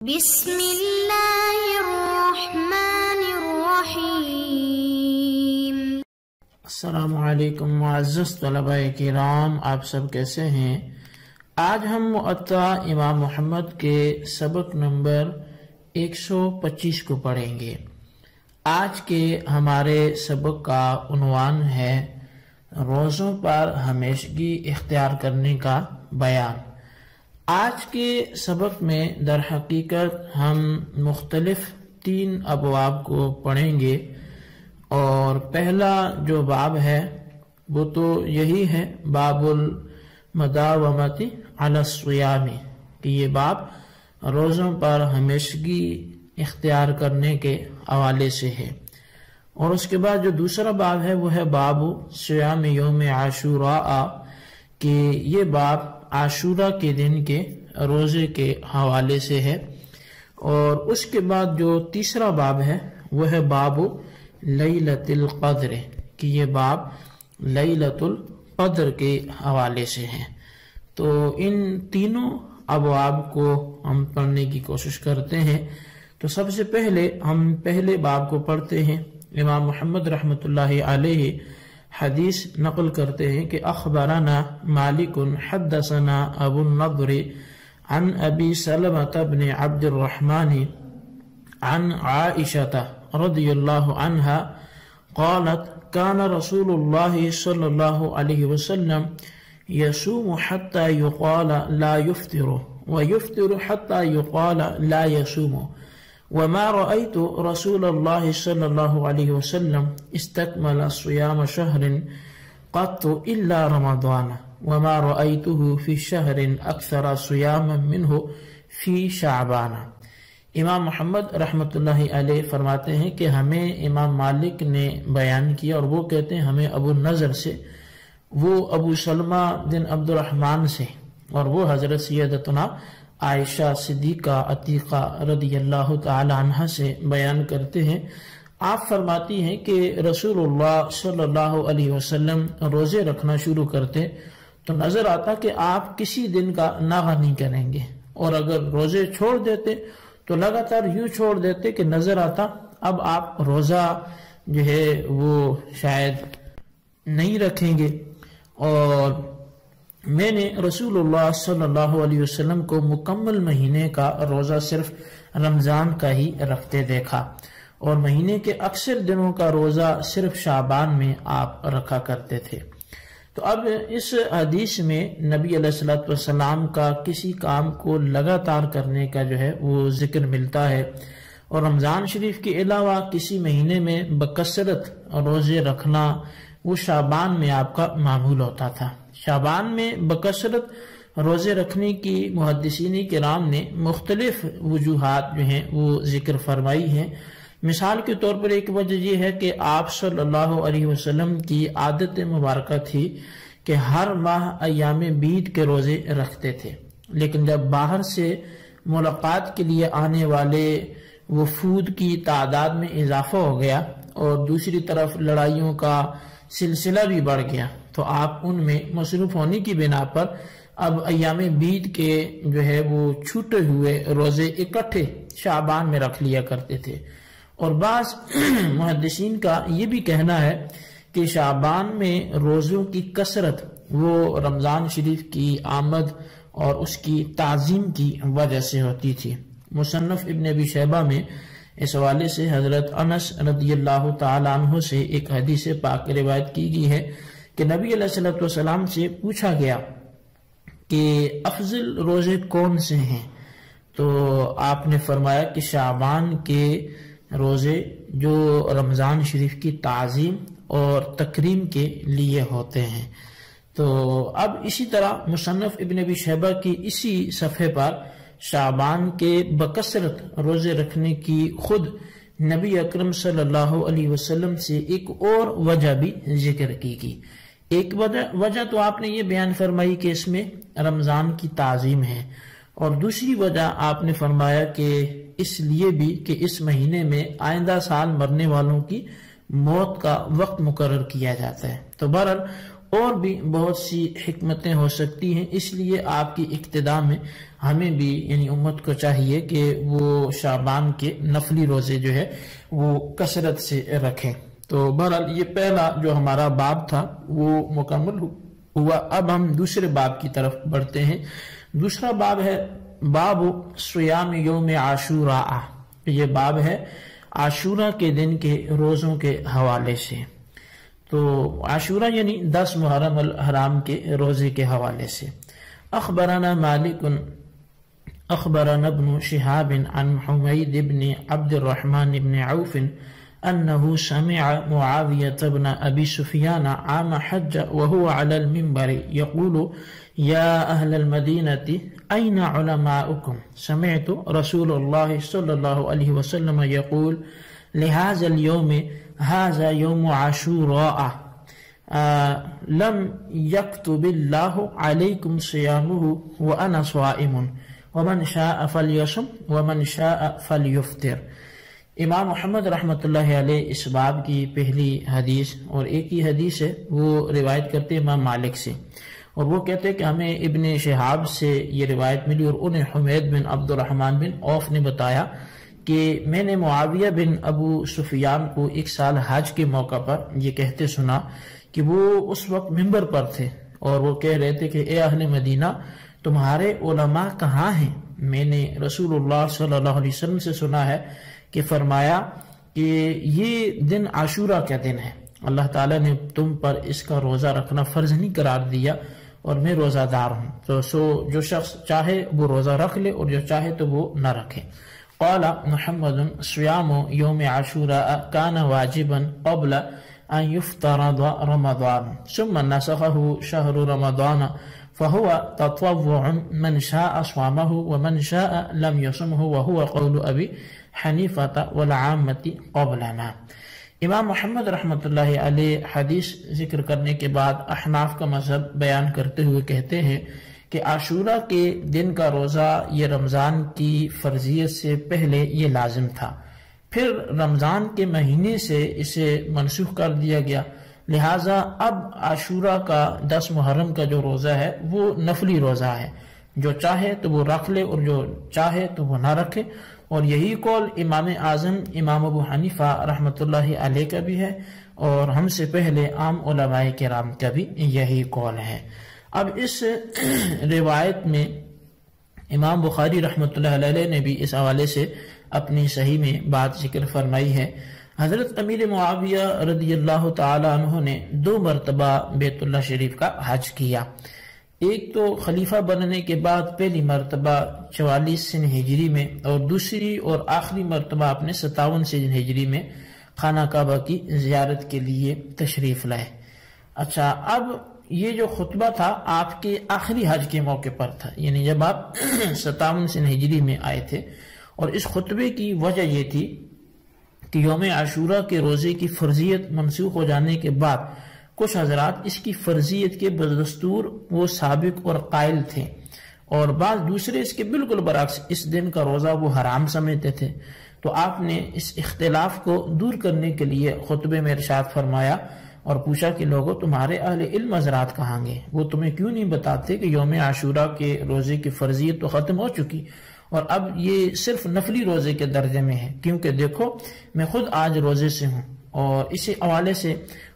بسم اللہ الرحمن الرحیم۔ السلام علیکم معزز طلباء کرام، آپ سب کیسے ہیں؟ آج ہم معطا امام محمد کے سبق نمبر 125 کو پڑھیں گے۔ آج کے ہمارے سبق کا عنوان ہے روزوں پر ہمیشگی اختیار کرنے کا بیان۔ آج کے سبق میں در حقیقت ہم مختلف 3 ابواب کو پڑھیں گے، اور پہلا جو باب ہے وہ تو یہی ہے، باب المداومۃ علی الصیام، کہ یہ باب روزوں پر ہمیشگی اختیار کرنے کے حوالے سے ہے۔ اور اس کے بعد جو دوسرا باب ہے وہ ہے باب صیام یوم عاشوراء، کہ یہ باب عاشورہ کے دن کے روزے کے حوالے سے ہے۔ اور اس کے بعد جو تیسرا باب ہے وہ ہے باب لیلۃ القدر، کہ یہ باب لیلۃ القدر کے حوالے سے ہے۔ تو ان تینوں ابواب کو ہم پڑھنے کی کوشش کرتے ہیں۔ تو سب سے پہلے ہم پہلے باب کو پڑھتے ہیں۔ امام محمد رحمۃ اللہ علیہ حدیث نقل کرتے ہیں کہ اخبرنا مالک حدثنا ابو النضر عن ابی سلمۃ بن عبد الرحمن عن عائشہ رضی اللہ عنہا قالت كان رسول اللہ صلی اللہ علیہ وسلم يصوم حتى يقال لا يفطر ويفطر حتى يقال لا يصوم وما رأيت رسول الله صلى الله عليه وسلم استكمل صيام شهر قط إلا رمضان وما رأيته في شهر أكثر صياما منه في شعبان۔ امام محمد رحمۃ اللہ علیہ فرماتے ہیں کہ ہمیں امام مالک نے بیان کیا، اور وہ کہتے ہیں ہمیں ابو نضر سے، وہ ابو سلمہ بن عبد الرحمن سے، اور وہ حضرت سیدتنا عائشہ صدیقہ عتیقہ رضی اللہ تعالی عنہ سے بیان کرتے ہیں۔ آپ فرماتی ہیں کہ رسول اللہ صلی اللہ علیہ وسلم روزے رکھنا شروع کرتے تو نظر آتا کہ آپ کسی دن کا ناغہ نہیں کریں گے، اور اگر روزے چھوڑ دیتے تو لگاتار یوں چھوڑ دیتے کہ نظر آتا اب آپ روزہ جو ہے وہ شاید نہیں رکھیں گے۔ اور میں نے رسول اللہ صلی اللہ علیہ وسلم کو مکمل مہینے کا روزہ صرف رمضان کا ہی رکھتے دیکھا، اور مہینے کے اکثر دنوں کا روزہ صرف شعبان میں آپ رکھا کرتے تھے۔ تو اب اس حدیث میں نبی علیہ الصلوۃ والسلام کا کسی کام کو لگاتار کرنے کا جو ہے وہ ذکر ملتا ہے، اور رمضان شریف کے علاوہ کسی مہینے میں بکثرت روزے رکھنا وہ شعبان میں آپ کا معمول ہوتا تھا۔ شعبان میں بکثرت روزے رکھنے کی محدثین کرام نے مختلف وجوہات جو ہیں وہ ذکر فرمائی ہیں۔ مثال کے طور پر ایک وجہ یہ ہے کہ آپ صلی اللہ علیہ وسلم کی عادت مبارکہ تھی کہ ہر ماہ ایام بیت کے روزے رکھتے تھے، لیکن جب باہر سے ملاقات کے لیے آنے والے وفود کی تعداد میں اضافہ ہو گیا، اور دوسری طرف لڑائیوں کا سلسلہ بھی بڑھ گیا، تو آپ ان میں مصروف ہونے کی بنا پر اب ایام بیت کے جو ہے وہ چھوٹے ہوئے روزے اکٹھے شعبان میں رکھ لیا کرتے تھے۔ اور بعض محدثین کا یہ بھی کہنا ہے کہ شعبان میں روزوں کی کثرت وہ رمضان شریف کی آمد اور اس کی تعظیم کی وجہ سے ہوتی تھی۔ مصنف ابن ابی شیبہ میں اس حوالے سے حضرت انس رضی اللہ تعالی عنہ سے ایک حدیث پاک روایت کی گئی ہے کہ نبی علیہ الصلوۃ والسلام سے پوچھا گیا کہ افضل روزے کون سے ہیں، تو آپ نے فرمایا کہ شعبان کے روزے جو رمضان شریف کی تعظیم اور تکریم کے لیے ہوتے ہیں۔ تو اب اسی طرح مصنف ابن ابی شیبہ کی اسی صفحے پر شعبان کے بکثرت روزے رکھنے کی خود نبی اکرم صلی اللہ علیہ وسلم سے ایک اور وجہ بھی ذکر کی گئی۔ ایک وجہ تو آپ نے یہ بیان فرمائی کہ اس میں رمضان کی تعظیم ہے، اور دوسری وجہ آپ نے فرمایا کہ اس لیے بھی کہ اس مہینے میں آئندہ سال مرنے والوں کی موت کا وقت مقرر کیا جاتا ہے۔ تو بہرحال اور بھی بہت سی حکمتیں ہو سکتی ہیں، اس لیے آپ کی اقتداء میں ہمیں بھی یعنی امت کو چاہیے کہ وہ شعبان کے نفلی روزے جو ہے وہ کثرت سے رکھیں۔ تو بہرحال یہ پہلا جو ہمارا باب تھا وہ مکمل ہوا۔ اب ہم دوسرے باب کی طرف بڑھتے ہیں۔ دوسرا باب ہے باب صیام یوم عاشوراء۔ یہ باب ہے عاشورہ کے دن کے روزوں کے حوالے سے۔ تو عاشورہ یعنی 10 محرم الحرام کے روزے کے حوالے سے۔ اخبرنا مالک اخبرنا ابن شہاب عن حمید بن عبد الرحمن بن عوف انه سمع معاوية بن ابي سفيان عام حج وهو على المنبر يقول يا اهل المدينة اين علماؤكم؟ سمعت رسول الله صلى الله عليه وسلم يقول لهذا اليوم هذا يوم عاشوراء لم يكتب الله عليكم صيامه وانا صائم ومن شاء فليصم ومن شاء فليفطر۔ امام محمد رحمۃ اللہ علیہ اس باب کی پہلی حدیث اور ایک ہی حدیث ہے وہ روایت کرتے امام مالک سے، اور وہ کہتے کہ ہمیں ابن شہاب سے یہ روایت ملی اور انہیں حمید بن عبد الرحمن بن عوف نے بتایا کہ میں نے معاویہ بن ابو سفیان کو ایک سال حج کے موقع پر یہ کہتے سنا کہ وہ اس وقت منبر پر تھے اور وہ کہہ رہے تھے کہ اے اہل مدینہ تمہارے علماء کہاں ہیں؟ میں نے رسول اللہ صلی اللہ علیہ وسلم سے سنا ہے کہ فرمایا کہ یہ دن عاشورہ کا دن ہے، اللہ تعالیٰ نے تم پر اس کا روزہ رکھنا فرض نہیں قرار دیا اور میں روزہ دار ہوں، تو جو شخص چاہے وہ روزہ رکھ لے اور جو چاہے تو وہ نہ رکھے۔ قال محمد صيام يوم عاشوراء كان واجبا قبل أن يفترض رمضان ثم نسخه شهر رمضان فهو تطوع من شاء صامه ومن شاء لم يصمه وهو قول أبي حنیفة والعامة قبلنا۔ امام محمد رحمۃ اللہ علیہ حدیث ذکر کرنے کے بعد احناف کا مذہب بیان کرتے ہوئے کہتے ہیں کہ عاشورہ کے دن کا روزہ یہ رمضان کی فرضیت سے پہلے یہ لازم تھا، پھر رمضان کے مہینے سے اسے منسوخ کر دیا گیا، لہٰذا اب عاشورہ کا 10 محرم کا جو روزہ ہے وہ نفلی روزہ ہے، جو چاہے تو وہ رکھ لے اور جو چاہے تو وہ نہ رکھے، اور یہی قول امام اعظم امام ابو حنیفہ رحمۃ اللہ علیہ کا بھی ہے اور ہم سے پہلے عام علماء کرام کا بھی یہی قول ہے۔ اب اس روایت میں امام بخاری رحمۃ اللہ علیہ نے بھی اس حوالے سے اپنی صحیح میں بات ذکر فرمائی ہے۔ حضرت امیر معاویہ رضی اللہ تعالی عنہ نے 2 مرتبہ بیت اللہ شریف کا حج کیا، ایک تو خلیفہ بننے کے بعد پہلی مرتبہ 44 سن ہجری میں، اور دوسری اور آخری مرتبہ اپنے 57 سن ہجری میں خانہ کعبہ کی زیارت کے لیے تشریف لائے۔ اچھا، اب یہ جو خطبہ تھا آپ کے آخری حج کے موقع پر تھا، یعنی جب آپ 57 سن ہجری میں آئے تھے، اور اس خطبے کی وجہ یہ تھی کہ یوم عاشورہ کے روزے کی فرضیت منسوخ ہو جانے کے بعد کچھ حضرات اس کی فرضیت کے بدستور وہ سابق اور قائل تھے، اور بعض دوسرے اس کے بالکل برعکس اس دن کا روزہ وہ حرام سمجھتے تھے۔ تو آپ نے اس اختلاف کو دور کرنے کے لیے خطبے میں ارشاد فرمایا اور پوچھا کہ لوگوں تمہارے اہل علم حضرات کہاں گے؟ وہ تمہیں کیوں نہیں بتاتے کہ یوم عاشورہ کے روزے کی فرضیت تو ختم ہو چکی اور اب یہ صرف نفلی روزے کے درجے میں ہے؟ کیونکہ دیکھو میں خود آج روزے سے ہوں۔ اور اسی حوالے سے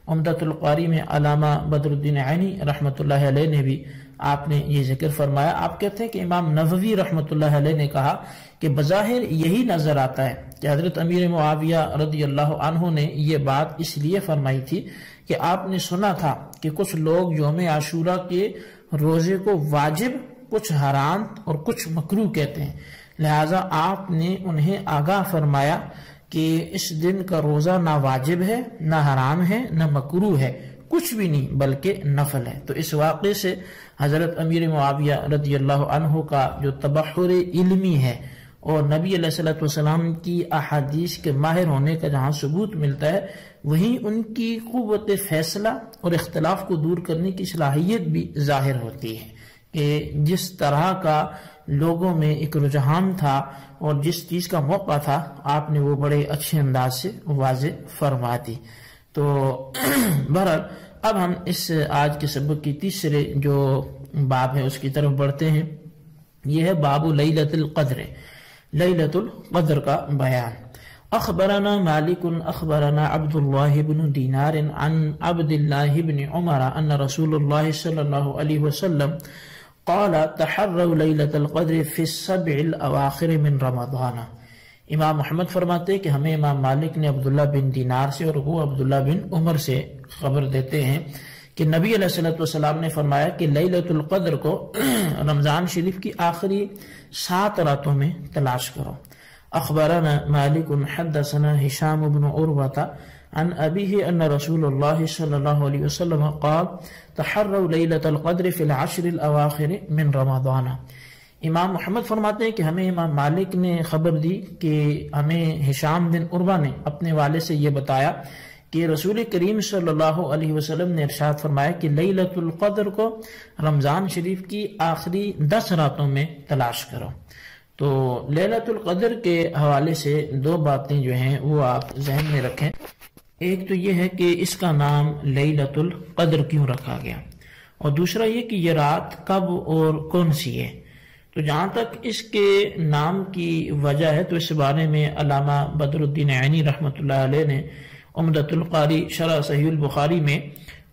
عمدۃ القاری میں علامہ بدر الدین عینی رحمۃ اللہ علیہ نے بھی آپ نے یہ ذکر فرمایا۔ آپ کہتے ہیں کہ امام نووی رحمۃ اللہ علیہ نے کہا کہ بظاہر یہی نظر آتا ہے کہ حضرت امیر معاویہ رضی اللہ عنہ نے یہ بات اس لیے فرمائی تھی کہ آپ نے سنا تھا کہ کچھ لوگ یوم عاشورہ کے روزے کو واجب، کچھ حرام اور کچھ مکروہ کہتے ہیں، لہٰذا آپ نے انہیں آگاہ فرمایا کہ اس دن کا روزہ نہ واجب ہے، نہ حرام ہے، نہ مکروہ ہے، کچھ بھی نہیں بلکہ نفل ہے۔ تو اس واقعے سے حضرت امیر معاویہ رضی اللہ عنہ کا جو تبحر علمی ہے اور نبی علیہ الصلوۃ والسلام کی احادیث کے ماہر ہونے کا جہاں ثبوت ملتا ہے، وہیں ان کی قوت فیصلہ اور اختلاف کو دور کرنے کی صلاحیت بھی ظاہر ہوتی ہے کہ جس طرح کا لوگوں میں ایک رجحان تھا اور جس چیز کا موقع تھا آپ نے وہ بڑے اچھے انداز سے واضح فرما دی۔ تو بہرحال اب ہم اس آج کے سبق کی تیسرے جو باب ہے اس کی طرف بڑھتے ہیں. یہ ہے باب لیلۃ القدر، لیلۃ القدر کا بیان. اخبرنا مالک اخبرنا عبد الله بن دینار عن عبد الله بن عمر ان رسول الله صلی اللہ علیہ وسلم قال تحروا لیلۃ القدر فی السبع الاواخر من رمضان. امام محمد فرماتے ہیں کہ ہمیں امام مالک نے عبداللہ بن دینار سے اور وہ عبداللہ بن عمر سے خبر دیتے ہیں کہ نبی علیہ السلام نے فرمایا کہ لیلۃ القدر کو رمضان شریف کی آخری 7 راتوں میں تلاش کرو. اخبرنا مالک حدثنا هشام بن عروة عن أبيه أن رسول الله صلى الله عليه وسلم قال تحروا ليلة القدر في العشر الأواخر من رمضان. امام محمد فرماتے ہیں کہ ہمیں امام مالک نے خبر دی کہ ہمیں ہشام بن عروہ نے اپنے والد سے یہ بتایا کہ رسول کریم صلی اللہ علیہ وسلم نے ارشاد فرمایا کہ لیلۃ القدر کو رمضان شریف کی آخری 10 راتوں میں تلاش کرو. تو لیلۃ القدر کے حوالے سے 2 باتیں جو ہیں وہ آپ ذہن میں رکھیں. ایک تو یہ ہے کہ اس کا نام لیلۃ القدر کیوں رکھا گیا، اور دوسرا یہ کہ یہ رات کب اور کون سی ہے. تو جہاں تک اس کے نام کی وجہ ہے تو اس بارے میں علامہ بدر الدین عینی رحمۃ اللہ علیہ نے عمدۃ القاری شرح صحیح البخاری میں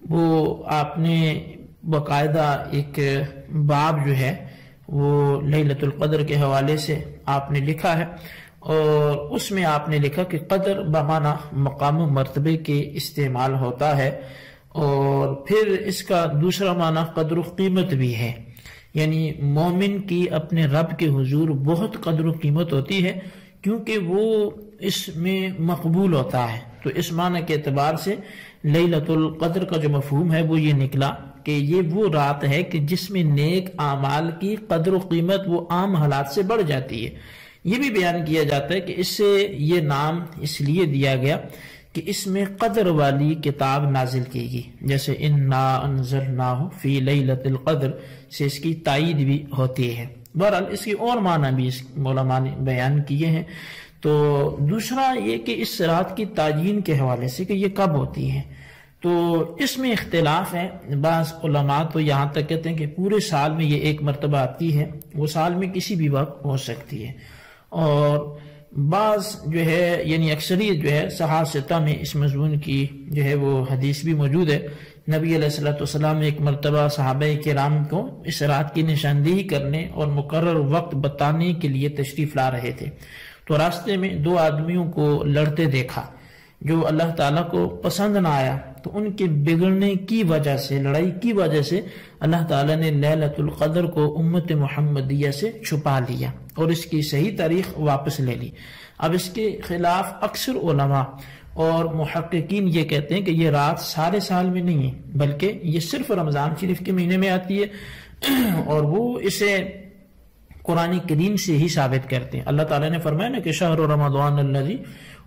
وہ آپ نے باقاعدہ ایک باب جو ہے وہ لیلۃ القدر کے حوالے سے آپ نے لکھا ہے، اور اس میں آپ نے لکھا کہ قدر بمعنی مقام و مرتبے کے استعمال ہوتا ہے، اور پھر اس کا دوسرا معنی قدر و قیمت بھی ہے. یعنی مومن کی اپنے رب کے حضور بہت قدر و قیمت ہوتی ہے کیونکہ وہ اس میں مقبول ہوتا ہے. تو اس معنی کے اعتبار سے لیلۃ القدر کا جو مفہوم ہے وہ یہ نکلا کہ یہ وہ رات ہے کہ جس میں نیک اعمال کی قدر و قیمت وہ عام حالات سے بڑھ جاتی ہے. یہ بھی بیان کیا جاتا ہے کہ اس سے یہ نام اس لیے دیا گیا کہ اس میں قدر والی کتاب نازل کی گئی، جیسے انا انزلناہ فی لیلۃ القدر سے اس کی تائید بھی ہوتی ہے. بہرحال اس کی اور معنی بھی اس علماء نے بیان کیے ہیں. تو دوسرا یہ کہ اس رات کی تعیین کے حوالے سے کہ یہ کب ہوتی ہے، تو اس میں اختلاف ہے. بعض علماء تو یہاں تک کہتے ہیں کہ پورے سال میں یہ ایک مرتبہ آتی ہے، وہ سال میں کسی بھی وقت ہو سکتی ہے. اور بعض جو ہے یعنی اکثریت جو ہے صحاح میں اس مضمون کی جو ہے وہ حدیث بھی موجود ہے. نبی علیہ السلام ایک مرتبہ صحابہ کرام کو اس رات کی نشاندہی کرنے اور مقرر وقت بتانے کے لیے تشریف لا رہے تھے، تو راستے میں 2 آدمیوں کو لڑتے دیکھا جو اللہ تعالیٰ کو پسند نہ آیا. تو ان کے بگڑنے کی وجہ سے، لڑائی کی وجہ سے اللہ تعالیٰ نے لیلۃ القدر کو امت محمدیہ سے چھپا لیا اور اس کی صحیح تاریخ واپس لے لی. اب اس کے خلاف اکثر علماء اور محققین یہ کہتے ہیں کہ یہ رات سارے سال میں نہیں ہے بلکہ یہ صرف رمضان شریف کے مہینے میں آتی ہے، اور وہ اسے قرآن کریم سے ہی ثابت کرتے ہیں. اللہ تعالیٰ نے فرمایا نا کہ شہر رمضان الذی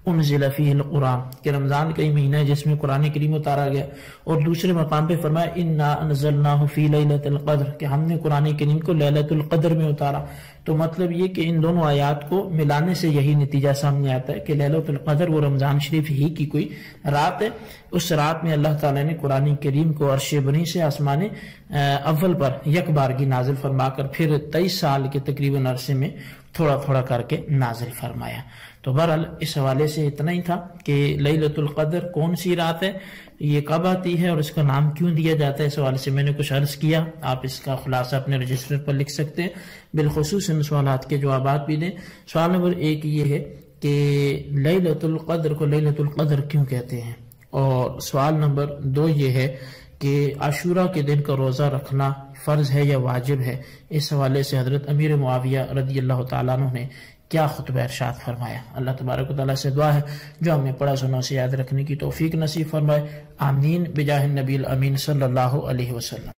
انزل فیہ القرآن، کہ رمضان کا ہی مہینہ ہے جس میں قرآن کریم اتارا گیا. اور دوسرے مقام پہ فرمایا انا انزلناہ فی لیلۃ القدر، کہ ہم نے قرآن کریم کو لیلۃ القدر میں اتارا. تو مطلب یہ کہ ان دونوں آیات کو ملانے سے یہی نتیجہ سامنے آتا ہے کہ لیلۃ القدر وہ رمضان شریف ہی کی کوئی رات ہے. اس رات میں اللہ تعالیٰ نے قرآن کریم کو عرش بنی سے آسمان اول پر یک بارگی نازل فرما کر پھر 23 سال کے تقریباً عرصے میں تھوڑا تھوڑا کر کے نازل فرمایا. تو بہرحال اس حوالے سے اتنا ہی تھا کہ لیلۃ القدر کون سی رات ہے، یہ کب آتی ہے اور اس کا نام کیوں دیا جاتا ہے، اس حوالے سے میں نے کچھ عرض کیا. آپ اس کا خلاصہ اپنے رجسٹر پر لکھ سکتے ہیں، بالخصوص ان سوالات کے جوابات بھی دیں. سوال نمبر 1 یہ ہے کہ لیلۃ القدر کو لیلۃ القدر کیوں کہتے ہیں، اور سوال نمبر 2 یہ ہے کہ عاشورہ کے دن کا روزہ رکھنا فرض ہے یا واجب ہے. اس حوالے سے حضرت امیر معاویہ رضی اللہ تعالیٰ عنہ نے کیا خطبہ ارشاد فرمایا. اللہ تبارک و تعالیٰ سے دعا ہے جو ہم نے پڑھا سنا اسے یاد رکھنے کی توفیق نصیب فرمائے. آمین بجاہ النبی الامین صلی اللہ علیہ وسلم.